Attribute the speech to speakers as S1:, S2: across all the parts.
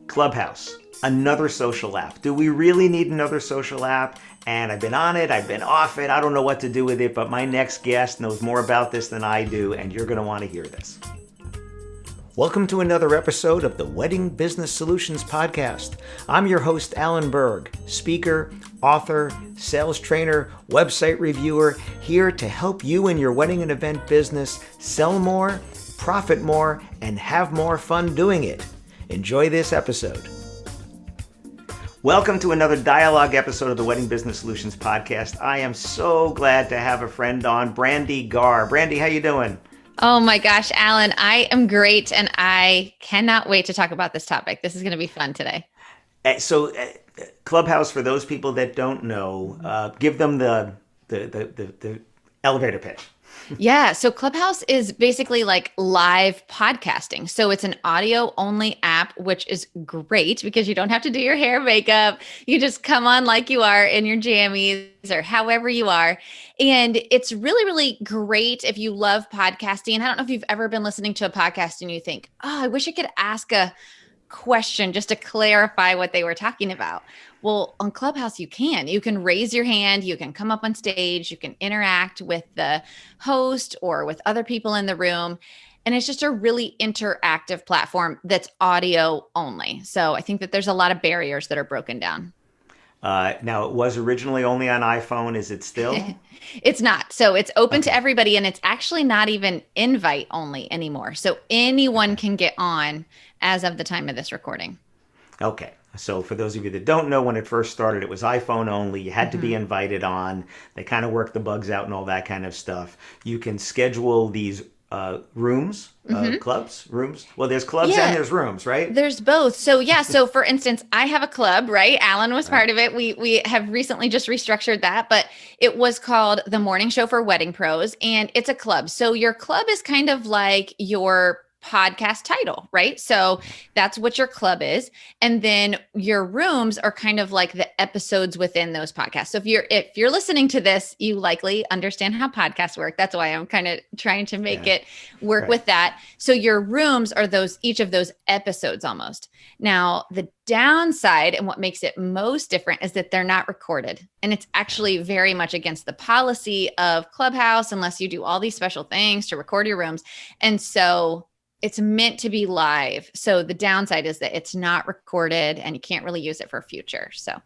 S1: Clubhouse, another social app. Do we really need another social app? And I've been on it, I've been off it, I don't know what to do with it, but my next guest knows more about this than I do, and you're going to want to hear this. Welcome to another episode of the Wedding Business Solutions Podcast. I'm your host, Alan Berg, speaker, author, sales trainer, website reviewer, here to help you in your wedding and event business sell more, profit more, and have more fun doing it. Enjoy this episode. Welcome to another dialogue episode of the Wedding Business Solutions Podcast. I am so glad to have a friend on, Brandee Gaar. Brandee, how you doing?
S2: Oh my gosh, Alan, I am great, and I cannot wait to talk about this topic. This is going to be fun today.
S1: So, Clubhouse, for those people that don't know, give them the elevator pitch.
S2: Yeah. So Clubhouse is basically like live podcasting. So it's an audio only app, which is great because you don't have to do your hair, makeup. You just come on like you are in your jammies or however you are. And it's really, really great if you love podcasting. I don't know if you've ever been listening to a podcast and you think, oh, I wish I could ask a question just to clarify what they were talking about. Well, on Clubhouse, you can raise your hand, you can come up on stage, you can interact with the host or with other people in the room. And it's just a really interactive platform that's audio only. So I think that there's a lot of barriers that are broken down.
S1: Now, it was originally only on iPhone. Is it still?
S2: It's not. So it's open to everybody, and it's actually not even invite only anymore. So anyone can get on as of the time of this recording.
S1: Okay. So for those of you that don't know, when it first started, it was iPhone only. You had to be invited on. They kind of worked the bugs out and all that kind of stuff. You can schedule these rooms, clubs, rooms. Well, there's clubs and there's rooms, right?
S2: There's both. So yeah. So for instance, I have a club, right? Alan was part of it. We have recently just restructured that, but it was called the Morning Show for Wedding Pros, and it's a club. So your club is kind of like your podcast title, right? So that's what your club is. And then your rooms are kind of like the episodes within those podcasts. So if you're listening to this, you likely understand how podcasts work. That's why I'm kind of trying to make it work with that. So your rooms are each of those episodes almost. Now, the downside and what makes it most different is that they're not recorded. And it's actually very much against the policy of Clubhouse unless you do all these special things to record your rooms. And so it's meant to be live. So the downside is that it's not recorded and you can't really use it for future. So.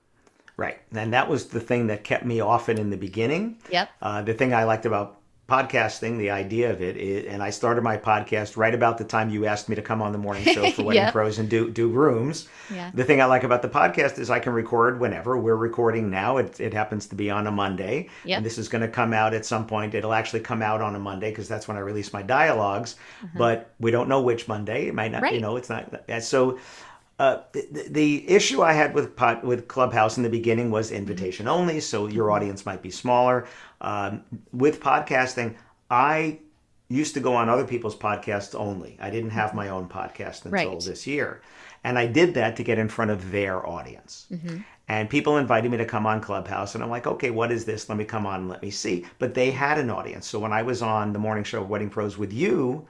S1: Right. And that was the thing that kept me off it in the beginning.
S2: Yep.
S1: The thing I liked about podcasting, the idea of it, and I started my podcast right about the time you asked me to come on the morning show for Wedding Pros and do rooms. Yeah. The thing I like about the podcast is I can record whenever. We're recording now. It happens to be on a Monday. Yep. And this is going to come out at some point. It'll actually come out on a Monday because that's when I release my dialogues. But we don't know which Monday. It might not, it's not. So the issue I had with Clubhouse in the beginning was invitation only, so your audience might be smaller. With podcasting, I used to go on other people's podcasts only. I didn't have my own podcast until this year. And I did that to get in front of their audience. And people invited me to come on Clubhouse, and I'm like, okay, what is this? Let me come on and let me see. But they had an audience. So when I was on the morning show Wedding Pros with you,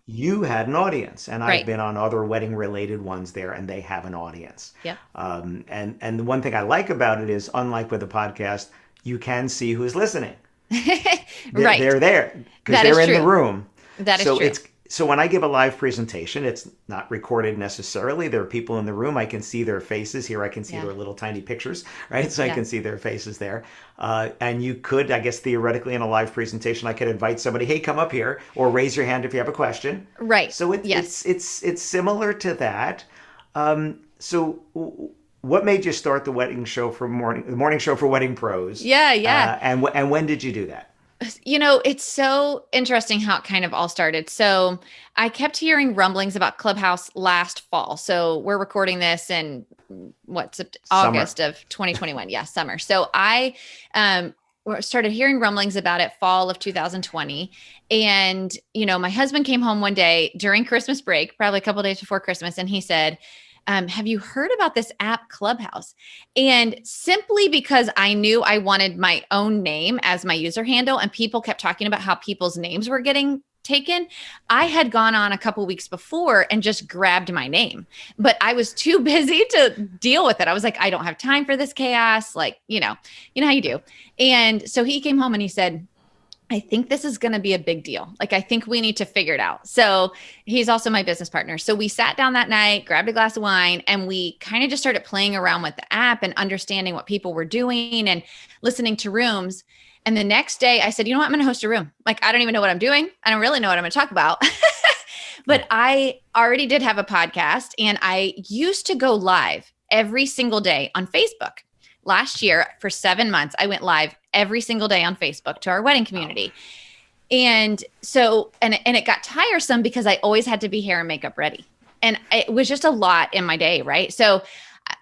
S1: you had an audience. And I've been on other wedding-related ones there, and they have an audience. Yep. And the one thing I like about it is, unlike with a podcast, you can see who's listening. They're there because they're in the room.
S2: That is true.
S1: So when I give a live presentation, it's not recorded necessarily. There are people in the room. I can see their faces. Here I can see their little tiny pictures, right? So I can see their faces there. And you could, I guess, theoretically in a live presentation, I could invite somebody, hey, come up here, or raise your hand if you have a question.
S2: Right.
S1: So it's similar to that. So what made you start the morning show for Wedding Pros?
S2: Yeah.
S1: And when did you do that?
S2: You know, it's so interesting how it kind of all started. So I kept hearing rumblings about Clubhouse last fall. So we're recording this in August of 2021. Yeah, summer. So I started hearing rumblings about it fall of 2020. And, my husband came home one day during Christmas break, probably a couple of days before Christmas. And he said, have you heard about this app Clubhouse? And simply because I knew I wanted my own name as my user handle, and people kept talking about how people's names were getting taken. I had gone on a couple weeks before and just grabbed my name, but I was too busy to deal with it. I was like, I don't have time for this chaos. Like, you know how you do. And so he came home and he said, I think this is going to be a big deal. Like, I think we need to figure it out. So he's also my business partner. So we sat down that night, grabbed a glass of wine, and we kind of just started playing around with the app and understanding what people were doing and listening to rooms. And the next day I said, you know what? I'm going to host a room. Like, I don't even know what I'm doing. I don't really know what I'm going to talk about. But I already did have a podcast, and I used to go live every single day on Facebook. Last year, for 7 months, I went live every single day on Facebook to our wedding community. And so, and it got tiresome because I always had to be hair and makeup ready. And it was just a lot in my day, right? So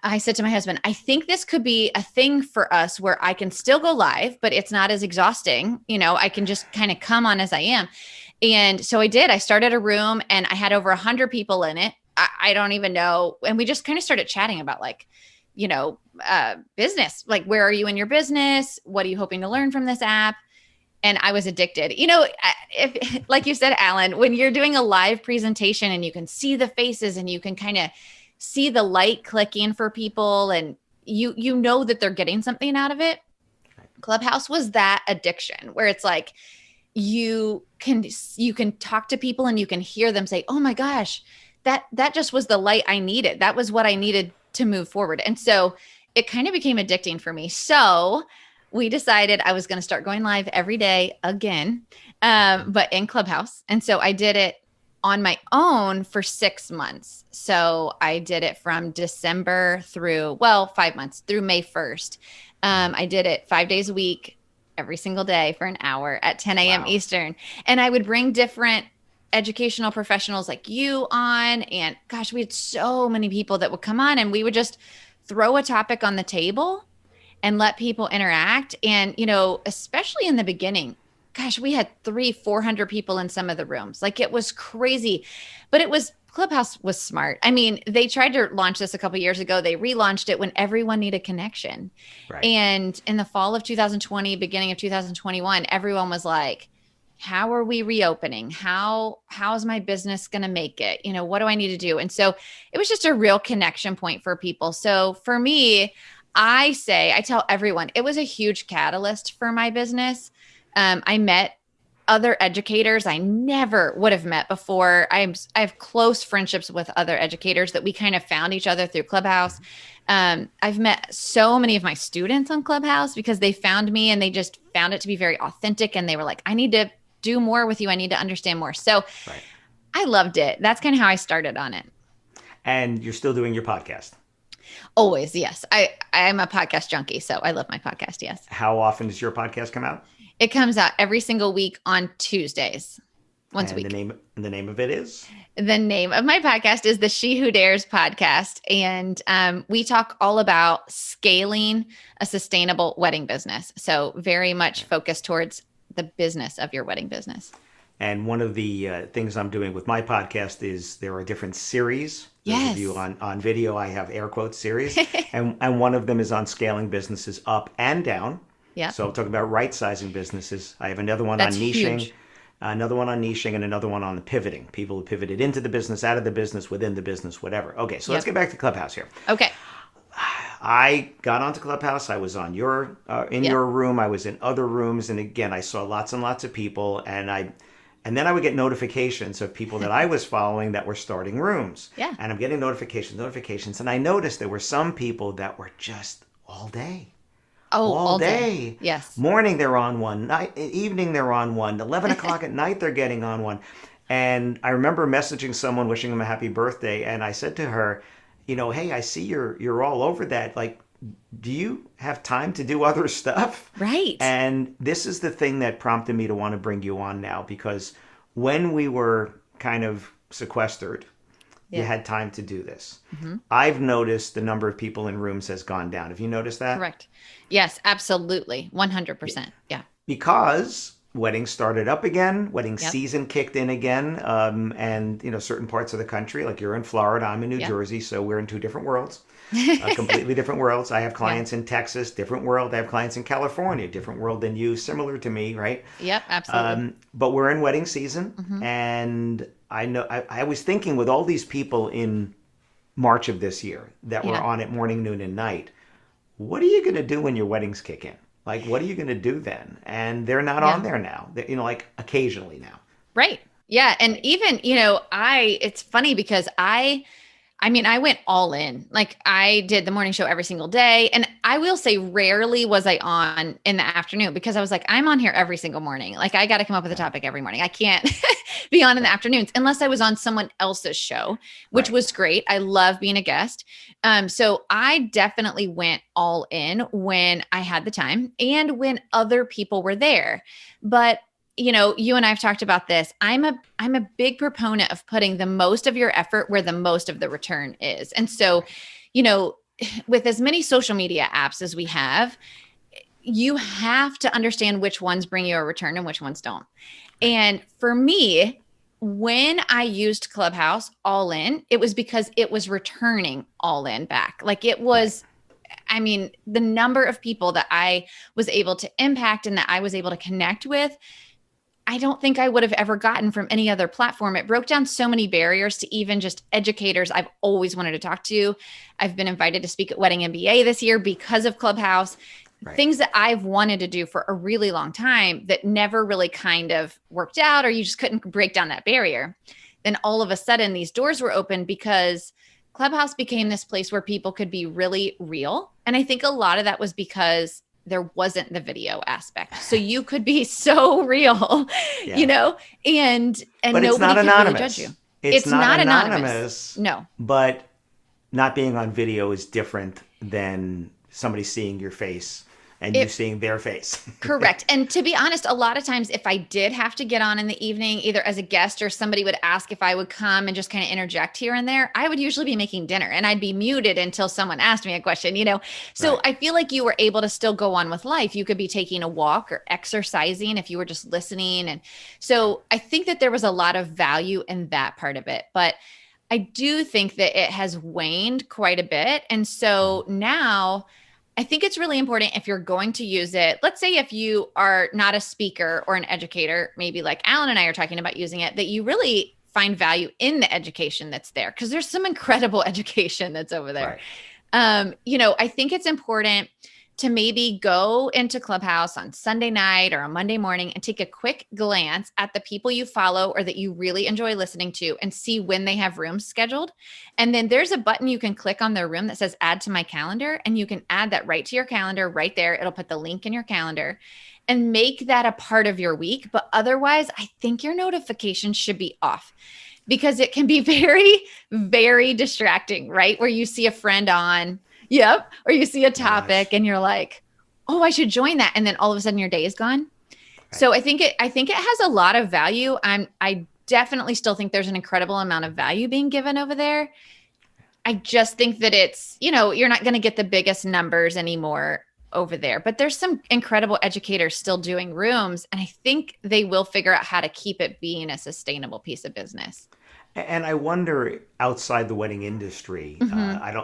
S2: I said to my husband, I think this could be a thing for us where I can still go live, but it's not as exhausting. You know, I can just kind of come on as I am. And so I did. I started a room and I had over 100 people in it. I don't even know. And we just kind of started chatting about like, you know, business, like, where are you in your business? What are you hoping to learn from this app? And I was addicted. You know, if, like you said, Alan, when you're doing a live presentation and you can see the faces and you can kind of see the light clicking for people and you know that they're getting something out of it. Clubhouse was that addiction where it's like, you can talk to people and you can hear them say, oh my gosh, that just was the light I needed. That was what I needed to move forward. And so it kind of became addicting for me. So we decided I was going to start going live every day again, but in Clubhouse. And so I did it on my own for 6 months. So I did it from December through, 5 months through May 1st. I did it 5 days a week, every single day for an hour at 10 a.m. Wow. Eastern. And I would bring different educational professionals like you on. And gosh, we had so many people that would come on and we would just throw a topic on the table and let people interact. And, you know, especially in the beginning, gosh, we had 300-400 people in some of the rooms. Like, it was crazy, but Clubhouse was smart. I mean, they tried to launch this a couple of years ago. They relaunched it when everyone needed connection. Right. And in the fall of 2020, beginning of 2021, everyone was like, how are we reopening? How's my business going to make it? You know, what do I need to do? And so it was just a real connection point for people. So for me, I tell everyone, it was a huge catalyst for my business. I met other educators I never would have met before. I have close friendships with other educators that we kind of found each other through Clubhouse. I've met so many of my students on Clubhouse because they found me and they just found it to be very authentic. And they were like, I need to do more with you. I need to understand more. So right. I loved it. That's kind of how I started on it.
S1: And you're still doing your podcast?
S2: Always. Yes. I'm a podcast junkie. So I love my podcast. Yes.
S1: How often does your podcast come out?
S2: It comes out every single week on Tuesdays, once a week.
S1: The name of it is?
S2: The name of my podcast is the She Who Dares podcast. And we talk all about scaling a sustainable wedding business. So very much focused towards the business of your wedding business.
S1: And one of the things I'm doing with my podcast is there are different series.
S2: Yes.
S1: Those of you on video, I have air quotes series. and one of them is on scaling businesses up and down.
S2: Yeah.
S1: So I'll talk about right-sizing businesses. I have another one on niching, huge. Another one on niching, and another one on the pivoting. People who pivoted into the business, out of the business, within the business, whatever. Okay, so let's get back to Clubhouse here.
S2: Okay.
S1: I got onto Clubhouse. I was on your room. I was in other rooms, and again, I saw lots and lots of people, and then I would get notifications of people that I was following that were starting rooms.
S2: Yeah.
S1: And I'm getting notifications, and I noticed there were some people that were just all day.
S2: Oh, all day. Yes.
S1: Morning they're on one, evening they're on one, 11 o'clock at night they're getting on one. And I remember messaging someone wishing them a happy birthday, and I said to her, you know, hey, I see you're all over that. Like, do you have time to do other stuff?
S2: Right.
S1: And this is the thing that prompted me to want to bring you on now, because when we were kind of sequestered, you had time to do this. Mm-hmm. I've noticed the number of people in rooms has gone down. Have you noticed that?
S2: Correct. Yes, absolutely. 100%. Yeah.
S1: Because weddings started up again. Wedding
S2: Yep.
S1: season kicked in again. And, certain parts of the country, like you're in Florida, I'm in New Jersey, so we're in two different worlds. Completely different worlds. I have clients in Texas, different world. I have clients in California, different world than you, similar to me, right?
S2: Yep, absolutely.
S1: But we're in wedding season,
S2: Mm-hmm.
S1: and I was thinking with all these people in March of this year that were on at morning, noon, and night, what are you going to do when your weddings kick in? Like, what are you going to do then? And they're not on there now. Like occasionally now.
S2: Right. Yeah. And even, it's funny because I went all in. Like I did the morning show every single day. And I will say rarely was I on in the afternoon because I was like, I'm on here every single morning. Like I got to come up with a topic every morning. I can't be on in the afternoons unless I was on someone else's show, which was great. I love being a guest. So I definitely went all in when I had the time and when other people were there. But you and I've talked about this. I'm a big proponent of putting the most of your effort where the most of the return is. And so, with as many social media apps as we have, you have to understand which ones bring you a return and which ones don't. And for me, when I used Clubhouse all in, it was because it was returning all in back. Like it was, the number of people that I was able to impact and that I was able to connect with, I don't think I would have ever gotten from any other platform. It broke down so many barriers to even just educators I've always wanted to talk to. I've been invited to speak at Wedding MBA this year because of Clubhouse. Things that I've wanted to do for a really long time that never really kind of worked out, or you just couldn't break down that barrier. Then all of a sudden these doors were open because Clubhouse became this place where people could be really real. And I think a lot of that was because there wasn't the video aspect. So you could be so real, and
S1: but
S2: nobody
S1: it's not
S2: could
S1: anonymous.
S2: really judge you.
S1: It's not anonymous.
S2: No.
S1: But not being on video is different than somebody seeing your face and you seeing their face.
S2: Correct. And to be honest, a lot of times if I did have to get on in the evening, either as a guest or somebody would ask if I would come and just kind of interject here and there, I would usually be making dinner and I'd be muted until someone asked me a question, So I feel like you were able to still go on with life. You could be taking a walk or exercising if you were just listening. And so I think that there was a lot of value in that part of it. But I do think that it has waned quite a bit. And so now I think it's really important if you're going to use it. Let's say if you are not a speaker or an educator, maybe like Alan and I are talking about using it, that you really find value in the education that's there because there's some incredible education that's over there. I think it's important to maybe go into Clubhouse on Sunday night or a Monday morning and take a quick glance at the people you follow or that you really enjoy listening to and see when they have rooms scheduled. And then there's a button you can click on their room that says add to my calendar, and you can add that right to your calendar right there. It'll put the link in your calendar and make that a part of your week. But otherwise, I think your notifications should be off because it can be very, very distracting, right? Where you see a friend on, or you see a topic and you're like, oh, I should join that. And then all of a sudden your day is gone. So I think it has a lot of value. I definitely still think there's an incredible amount of value being given over there. I just think that it's, you're not going to get the biggest numbers anymore over there, but there's some incredible educators still doing rooms. And I think they will figure out how to keep it being a sustainable piece of business.
S1: And I wonder outside the wedding industry,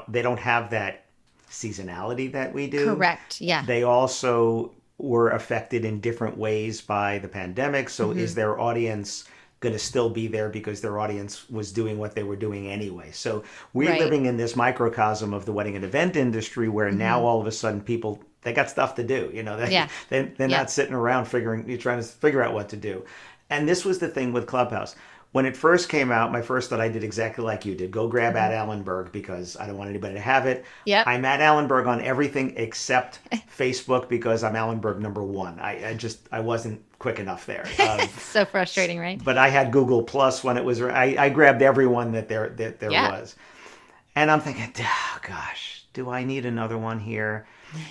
S1: they don't have that seasonality that we do.
S2: Correct. Yeah.
S1: They also were affected in different ways by the pandemic. So is their audience going to still be there because their audience was doing what they were doing anyway? So we're living in this microcosm of the wedding and event industry where now all of a sudden people, they got stuff to do. They're not sitting around trying to figure out what to do. And this was the thing with Clubhouse. When it first came out, my first thought, I did exactly like you did. Go grab at Allenberg because I don't want anybody to have it.
S2: Yep.
S1: I'm at Allenberg on everything except Facebook because I'm Allenberg #1. I wasn't quick enough there.
S2: So frustrating, right?
S1: But I had Google Plus when it was. I grabbed everyone that there was, and I'm thinking, oh, gosh, do I need another one here?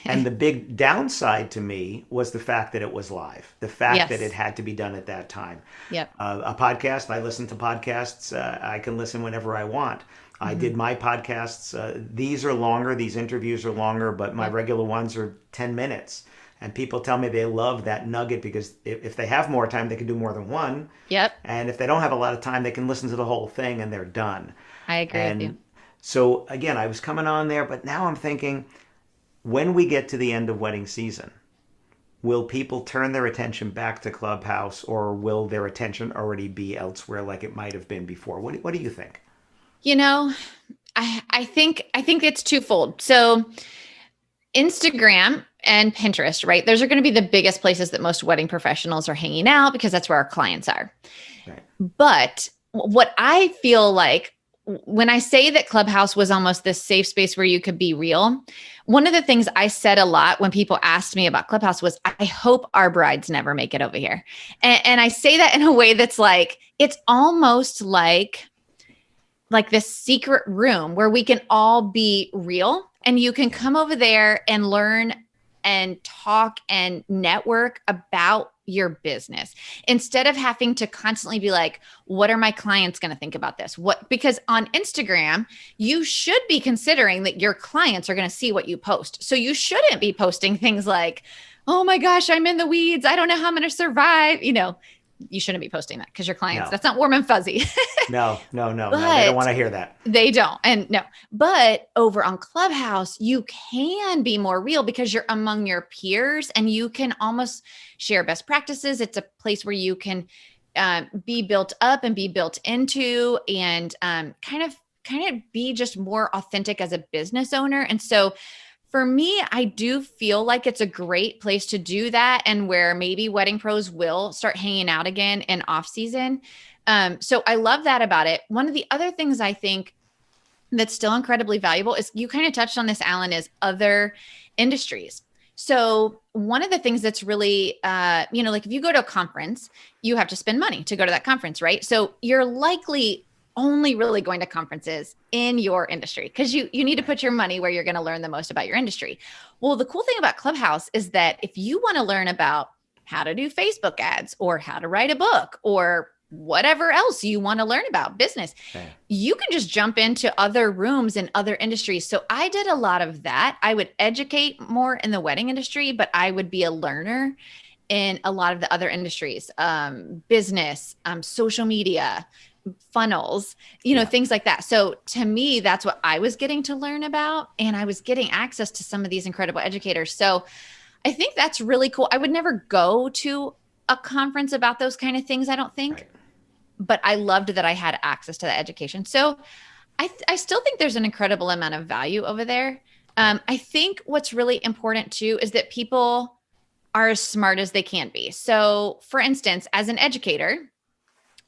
S1: And the big downside to me was the fact that it was live, the fact that it had to be done at that time. A podcast, I listen to podcasts. I can listen whenever I want. I did my podcasts. These are longer. These interviews are longer, but my regular ones are 10 minutes. And people tell me they love that nugget because if they have more time, they can do more than one.
S2: Yep.
S1: And if they don't have a lot of time, they can listen to the whole thing and they're done.
S2: I agree with you.
S1: And so again, I was coming on there, but now I'm thinking, when we get to the end of wedding season, will people turn their attention back to Clubhouse, or will their attention already be elsewhere like it might have been before? What do you think?
S2: You know, I think it's twofold. So Instagram and Pinterest, right? Those are going to be the biggest places that most wedding professionals are hanging out because that's where our clients are. Right. But what I feel like when I say that Clubhouse was almost this safe space where you could be real, one of the things I said a lot when people asked me about Clubhouse was, I hope our brides never make it over here. And I say that in a way that's like, it's almost like this secret room where we can all be real, and you can come over there and learn and talk and network about your business instead of having to constantly be like, what are my clients going to think about this? Because on Instagram, you should be considering that your clients are going to see what you post. So you shouldn't be posting things like, oh my gosh, I'm in the weeds, I don't know how I'm going to survive. You shouldn't be posting that because your clients, that's not warm and fuzzy.
S1: No. They don't want to hear that.
S2: They don't. And no, but over on Clubhouse, you can be more real because you're among your peers and you can almost share best practices. It's a place where you can be built up and be built into, and kind of be just more authentic as a business owner. And so for me, I do feel like it's a great place to do that, and where maybe wedding pros will start hanging out again in off season. So I love that about it. One of the other things I think that's still incredibly valuable is, you kind of touched on this, Alan, is other industries. So one of the things that's really, like if you go to a conference, you have to spend money to go to that conference, right? So you're likely only really going to conferences in your industry because you need to put your money where you're going to learn the most about your industry. Well, the cool thing about Clubhouse is that if you want to learn about how to do Facebook ads or how to write a book or whatever else you want to learn about business, you can just jump into other rooms in other industries. So I did a lot of that. I would educate more in the wedding industry, but I would be a learner in a lot of the other industries, business, social media, funnels, things like that. So to me, that's what I was getting to learn about. And I was getting access to some of these incredible educators. So I think that's really cool. I would never go to a conference about those kind of things, I don't think. Right. But I loved that I had access to that education. So I still think there's an incredible amount of value over there. I think what's really important too is that people are as smart as they can be. So for instance, as an educator,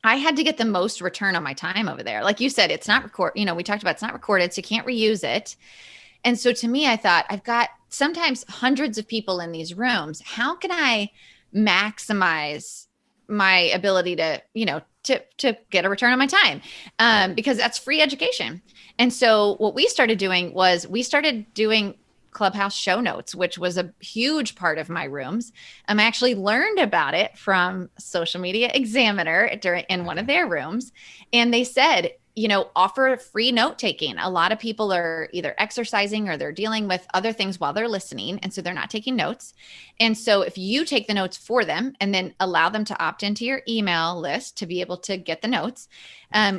S2: I had to get the most return on my time over there. Like you said, it's not we talked about it's not recorded, so you can't reuse it. And so to me, I thought, I've got sometimes hundreds of people in these rooms. How can I maximize my ability to get a return on my time? Because that's free education. And so what we started doing was we started doing Clubhouse show notes, which was a huge part of my rooms. I actually learned about it from Social Media Examiner in one of their rooms. And they said, offer free note taking. A lot of people are either exercising or they're dealing with other things while they're listening. And so they're not taking notes. And so if you take the notes for them and then allow them to opt into your email list to be able to get the notes,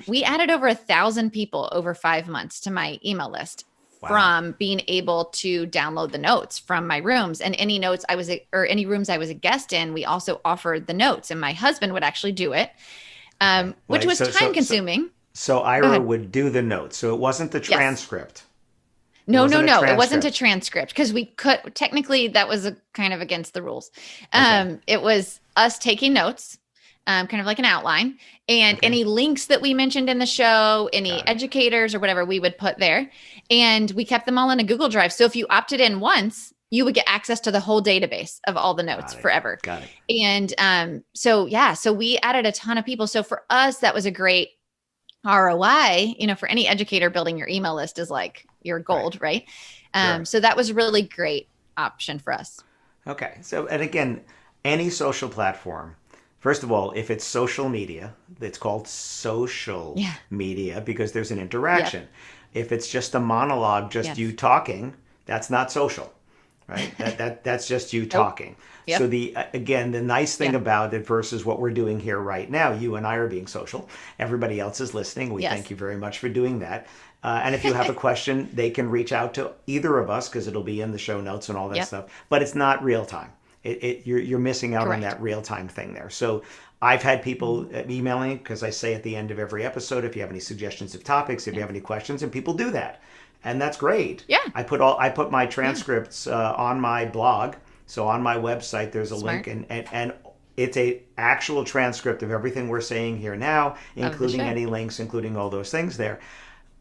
S2: we added over 1,000 people over 5 months to my email list. Wow. From being able to download the notes from my rooms, and any notes any rooms I was a guest in, we also offered the notes, and my husband would actually do it, which was time consuming.
S1: So Ira would do the notes. So it wasn't the transcript.
S2: Yes. No. It wasn't a transcript because we could technically, that was kind of against the rules. It was us taking notes, kind of like an outline, and any links that we mentioned in the show, any educators or whatever we would put there. And we kept them all in a Google Drive. So if you opted in once, you would get access to the whole database of all the notes forever. Got it. And so we added a ton of people. So for us, that was a great ROI. For any educator, building your email list is like your gold, right? Sure. So that was a really great option for us. Okay.
S1: So, and again, any social platform, first of all, if it's social media, it's called social media because there's an interaction. Yep. If it's just a monologue, just you talking, that's not social, right? That's just you talking.
S2: Yep.
S1: So the nice thing about it versus what we're doing here right now, you and I are being social. Everybody else is listening. We thank you very much for doing that. And if you have a question, they can reach out to either of us because it'll be in the show notes and all that stuff. But it's not real time. You're missing out on that real time thing there. So I've had people emailing because I say at the end of every episode, if you have any suggestions of topics, if you have any questions, and people do that. And that's great.
S2: Yeah.
S1: I put my transcripts on my blog. So on my website, there's a link, and it's a actual transcript of everything we're saying here now, including any links, including all those things there.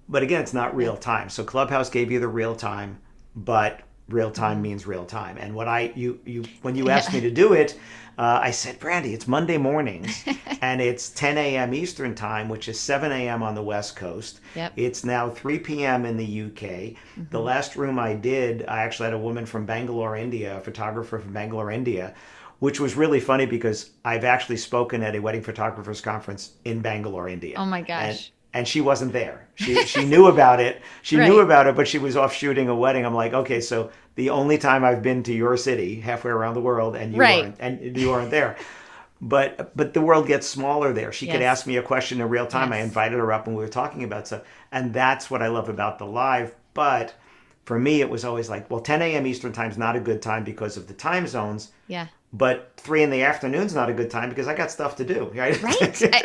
S1: But again, it's not real time. So Clubhouse gave you the real time, but real time means real time. And what when you asked me to do it, I said, Brandee, it's Monday mornings and it's 10 a.m. Eastern time, which is 7 a.m. on the West Coast.
S2: Yep.
S1: It's now 3 p.m. in the UK. The last room I did, I actually had a woman from Bangalore, India, a photographer from Bangalore, India, which was really funny because I've actually spoken at a wedding photographers conference in Bangalore, India.
S2: Oh my gosh.
S1: And she wasn't there. She knew about it. She knew about it, but she was off shooting a wedding. I'm like, okay, so the only time I've been to your city, halfway around the world, and you weren't there. But the world gets smaller there. She could ask me a question in real time. I invited her up and we were talking about stuff. And that's what I love about the live. But for me, it was always like, well, 10 a.m. Eastern time is not a good time because of the time zones.
S2: Yeah.
S1: But 3 in the afternoon is not a good time because I got stuff to do. Right.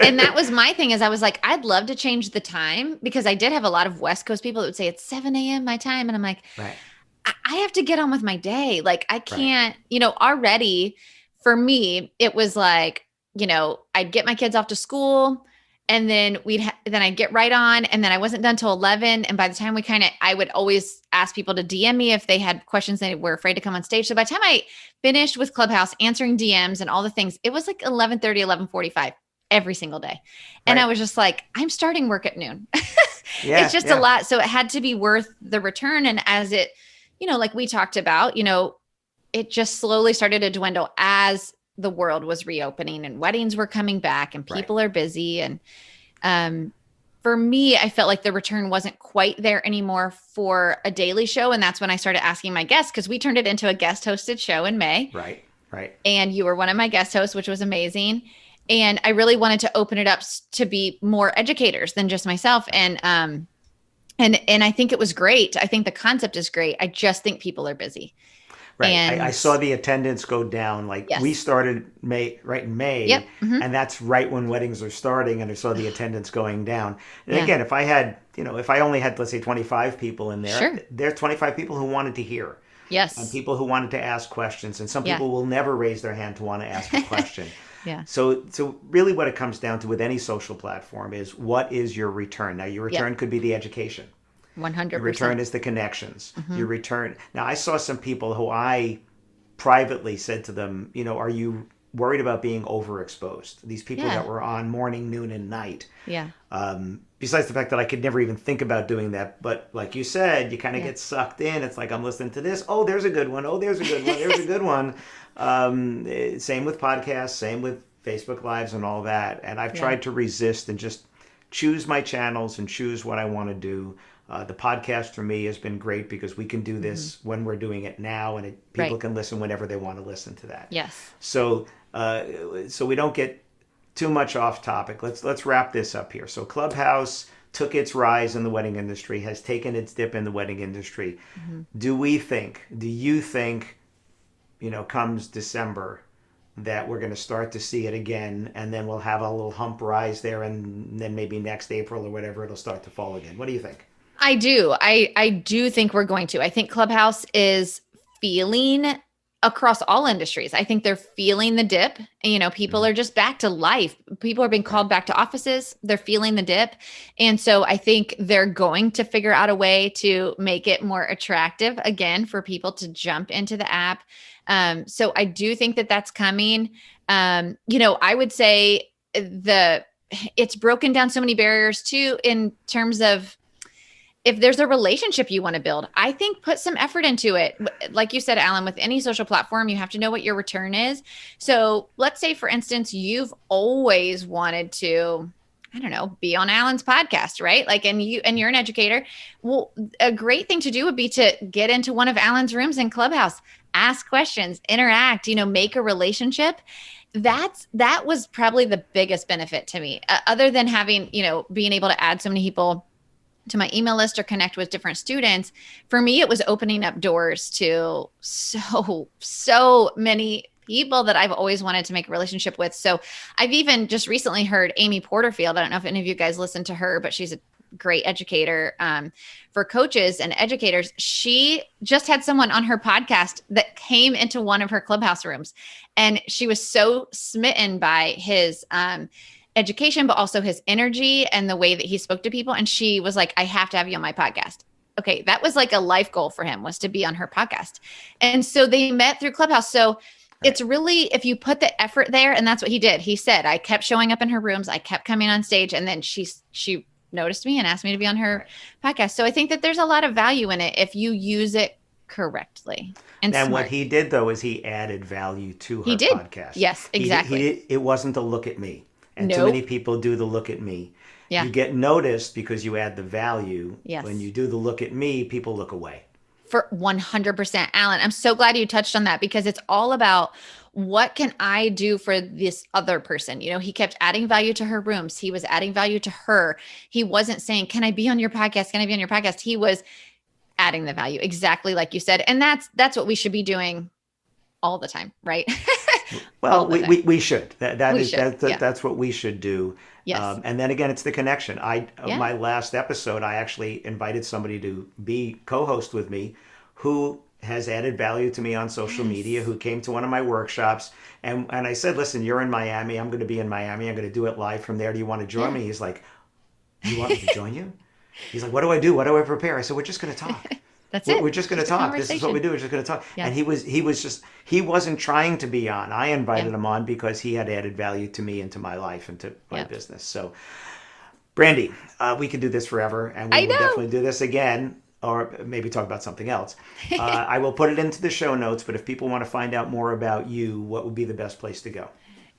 S2: And that was my thing is I was like, I'd love to change the time because I did have a lot of West Coast people that would say it's 7 a.m. my time. And I'm like, I have to get on with my day. Like I can't, already for me, it was like, I'd get my kids off to school and then then I'd get right on. And then I wasn't done till 11. And by the time I would always ask people to DM me if they had questions they were afraid to come on stage. So by the time I finished with Clubhouse, answering DMs and all the things, it was like 11:30, 11:45 every single day. And I was just like, I'm starting work at noon. It's just a lot. So it had to be worth the return. And as it, like we talked about, it just slowly started to dwindle as the world was reopening and weddings were coming back and people are busy. And for me, I felt like the return wasn't quite there anymore for a daily show. And that's when I started asking my guests, because we turned it into a guest hosted show in May.
S1: Right.
S2: And you were one of my guest hosts, which was amazing. And I really wanted to open it up to be more educators than just myself. And I think it was great. I think the concept is great. I just think people are busy.
S1: Right. And I saw the attendance go down. Like we started in May.
S2: Yep. Mm-hmm.
S1: And that's right when weddings are starting. And I saw the attendance going down. And again, if I only had, let's say 25 people in there, there's 25 people who wanted to hear.
S2: Yes.
S1: And people who wanted to ask questions. And some people will never raise their hand to want to ask a question.
S2: Yeah.
S1: So really what it comes down to with any social platform is what is your return? Now your return could be the education.
S2: 100%.
S1: Your return is the connections. Your return. Now, I saw some people who I privately said to them, are you worried about being overexposed? These people that were on morning, noon, and night.
S2: Yeah.
S1: Besides the fact that I could never even think about doing that. But like you said, you kind of get sucked in. It's like, I'm listening to this. Oh, there's a good one. Oh, there's a good one. There's a good one. Same with podcasts, same with Facebook Lives and all that. And I've tried to resist and just choose my channels and choose what I want to do. The podcast for me has been great because we can do this when we're doing it now, and people can listen whenever they want to listen to that.
S2: Yes.
S1: So we don't get too much off topic. Let's wrap this up here. So Clubhouse took its rise in the wedding industry, has taken its dip in the wedding industry. Do you think, comes December, that we're going to start to see it again, and then we'll have a little hump rise there, and then maybe next April or whatever, it'll start to fall again? What do you think?
S2: I do. I do think we're going to. I think Clubhouse is feeling across all industries. I think they're feeling the dip. People are just back to life. People are being called back to offices. They're feeling the dip. And so I think they're going to figure out a way to make it more attractive again for people to jump into the app. So I do think that that's coming. I would say it's broken down so many barriers too, in terms of, if there's a relationship you want to build, I think put some effort into it. Like you said, Alan, with any social platform, you have to know what your return is. So let's say, for instance, you've always wanted to I don't know, be on Alan's podcast, right? Like, and you're an educator. Well, a great thing to do would be to get into one of Alan's rooms in Clubhouse, ask questions, interact, make a relationship. That was probably the biggest benefit to me, other than having, being able to add so many people to my email list or connect with different students. For me, it was opening up doors to so many people that I've always wanted to make a relationship with. So I've even just recently heard Amy Porterfield. I don't know if any of you guys listen to her, but she's a great educator for coaches and educators. She just had someone on her podcast that came into one of her Clubhouse rooms, and she was so smitten by his education, but also his energy and the way that he spoke to people. And she was like, I have to have you on my podcast. Okay. That was like a life goal for him, was to be on her podcast. And so they met through Clubhouse. So it's really, if you put the effort there, and that's what he did. He said, I kept showing up in her rooms. I kept coming on stage. And then she noticed me and asked me to be on her podcast. So I think that there's a lot of value in it if you use it correctly. And
S1: what he did, though, is he added value to her podcast.
S2: Yes, exactly.
S1: It wasn't a look at me. And
S2: Nope.
S1: Too many people do the look at me.
S2: Yeah.
S1: You get noticed because you add the value.
S2: Yes.
S1: When you do the look at me, people look away.
S2: For 100%. Alan, I'm so glad you touched on that, because it's all about, what can I do for this other person? He kept adding value to her rooms. He was adding value to her. He wasn't saying, can I be on your podcast? Can I be on your podcast? He was adding the value, exactly like you said. And that's what we should be doing all the time, right?
S1: Well, we should. That's what we should do.
S2: Yes.
S1: And then again, it's the connection. My last episode, I actually invited somebody to be co-host with me who has added value to me on social media, who came to one of my workshops. And I said, listen, you're in Miami. I'm going to be in Miami. I'm going to do it live from there. Do you want to join me? He's like, you want me to join you? He's like, what do I do? What do I prepare? I said, we're just going to talk.
S2: That's it.
S1: We're just going to talk. This is what we do. We're just going to talk. Yeah. And he wasn't trying to be on. I invited him on because he had added value to me and to my life and to my business. So, Brandee, we could do this forever, and we will definitely do this again, or maybe talk about something else. I will put it into the show notes, but if people want to find out more about you, what would be the best place to go?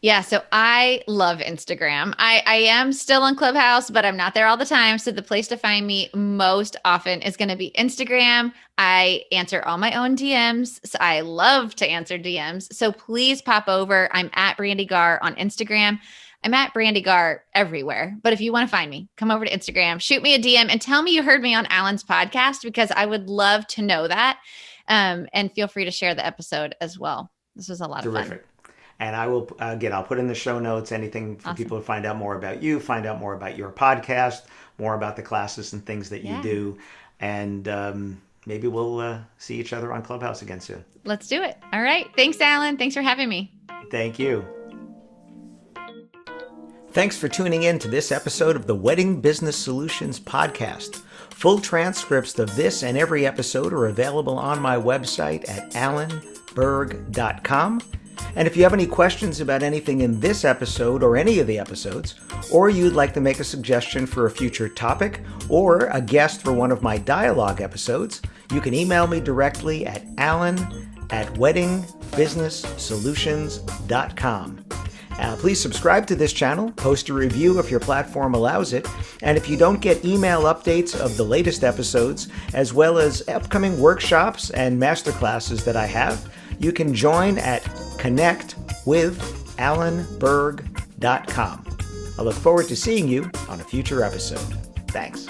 S2: Yeah. So I love Instagram. I am still on Clubhouse, but I'm not there all the time. So the place to find me most often is going to be Instagram. I answer all my own DMs. So I love to answer DMs. So please pop over. I'm at Brandee Gaar on Instagram. I'm at Brandee Gaar everywhere. But if you want to find me, come over to Instagram, shoot me a DM and tell me you heard me on Alan's podcast, because I would love to know that. And feel free to share the episode as well. This was a lot of fun.
S1: And I will, again, I'll put in the show notes anything for people to find out more about you, find out more about your podcast, more about the classes and things that you do. And maybe we'll see each other on Clubhouse again soon.
S2: Let's do it. All right. Thanks, Alan. Thanks for having me.
S1: Thank you. Thanks for tuning in to this episode of the Wedding Business Solutions podcast. Full transcripts of this and every episode are available on my website at alanberg.com. And if you have any questions about anything in this episode or any of the episodes, or you'd like to make a suggestion for a future topic or a guest for one of my dialogue episodes, you can email me directly at alan@weddingbusinesssolutions.com. Please subscribe to this channel, post a review if your platform allows it, and if you don't get email updates of the latest episodes, as well as upcoming workshops and masterclasses that I have, you can join at connectwithalanberg.com. I look forward to seeing you on a future episode. Thanks.